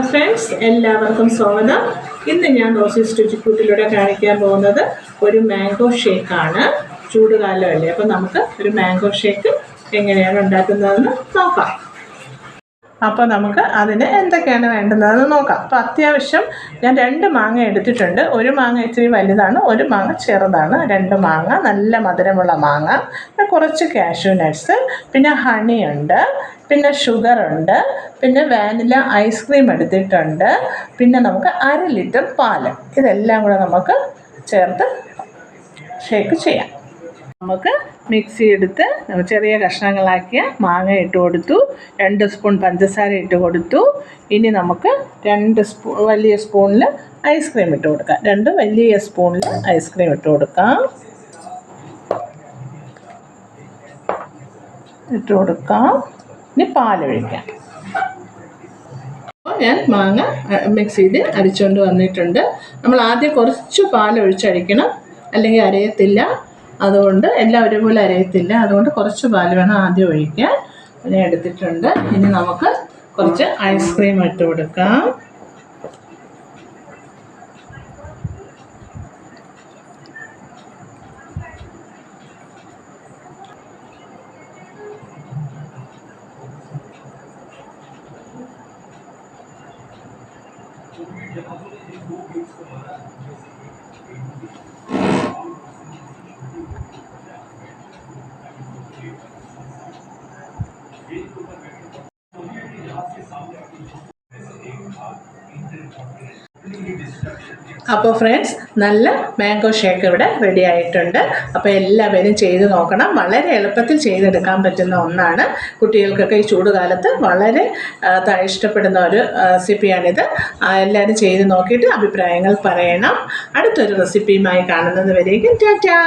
Friends, എല്ലാവർക്കും സ്വാഗതം. ഇന്ന് ഞാൻ റോസീസ് രുചിക്കൂട്ടിലൂടെ കാണിക്കാൻ പോകുന്നത് ഒരു മാംഗോ ഷേക്കാണ്. ചൂടുകാലമല്ലേ, അപ്പോൾ നമുക്ക് ഒരു മാംഗോ ഷേക്ക് എങ്ങനെയാണ് ഉണ്ടാക്കുന്നതെന്ന് നോക്കാം. അപ്പോൾ നമുക്ക് അതിന് എന്തൊക്കെയാണ് വേണ്ടുന്നതെന്ന് നോക്കാം. അപ്പോൾ അത്യാവശ്യം ഞാൻ 2 മാങ്ങ എടുത്തിട്ടുണ്ട്. ഒരു മാങ്ങ ഇച്ചിരി വലുതാണ്, ഒരു മാങ്ങ ചെറുതാണ്. 2 മാങ്ങ, നല്ല മധുരമുള്ള മാങ്ങ, പിന്നെ കുറച്ച് കാഷ്യൂ നട്ട്സ്, പിന്നെ ഹണിയുണ്ട്, പിന്നെ ഷുഗറുണ്ട്, പിന്നെ വാനില ഐസ്ക്രീം എടുത്തിട്ടുണ്ട്, പിന്നെ നമുക്ക് 1/2 ലിറ്റർ പാല്. ഇതെല്ലാം കൂടെ നമുക്ക് ചേർത്ത് ഷേക്ക് ചെയ്യാം. നമുക്ക് മിക്സി എടുത്ത് ചെറിയ കഷ്ണങ്ങളാക്കിയ മാങ്ങ ഇട്ട് കൊടുത്തു, 2 സ്പൂൺ പഞ്ചസാര ഇട്ട് കൊടുത്തു. ഇനി നമുക്ക് 2 വലിയ സ്പൂണിൽ ഐസ്ക്രീം ഇട്ട് കൊടുക്കാം. 2 വലിയ സ്പൂണിൽ ഐസ്ക്രീം ഇട്ട് കൊടുക്കാം. ഇനി പാലൊഴിക്കാം. ഞാൻ മാങ്ങ മിക്സിയിൽ അരിച്ചുകൊണ്ട് വന്നിട്ടുണ്ട്. നമ്മൾ ആദ്യം കുറച്ച് പാലൊഴിച്ചടിക്കണം, അല്ലെങ്കിൽ അരയത്തില്ല. അതുകൊണ്ട് എല്ലാം ഒരുപോലെ അരയത്തില്ല, അതുകൊണ്ട് കുറച്ച് പാൽ വേണം ആദ്യം ഒഴിക്കാൻ. ഞാൻ എടുത്തിട്ടുണ്ട്. ഇനി നമുക്ക് കുറച്ച് ഐസ്ക്രീം ഇട്ട് കൊടുക്കാം. അപ്പോൾ ഫ്രണ്ട്സ്, നല്ല മാംഗോ ഷേക്ക് ഇവിടെ റെഡി ആയിട്ടുണ്ട്. അപ്പോൾ എല്ലാവരും ചെയ്ത് നോക്കണം. വളരെ എളുപ്പത്തിൽ ചെയ്തെടുക്കാൻ പറ്റുന്ന ഒന്നാണ്. കുട്ടികൾക്കൊക്കെ ഈ ചൂടുകാലത്ത് വളരെ ഇഷ്ടപ്പെടുന്ന ഒരു റെസിപ്പിയാണിത്. എല്ലാവരും ചെയ്ത് നോക്കിയിട്ട് അഭിപ്രായങ്ങൾ പറയണം. അടുത്തൊരു റെസിപ്പിയുമായി കാണുന്നത് വരേക്കും ടാറ്റാ.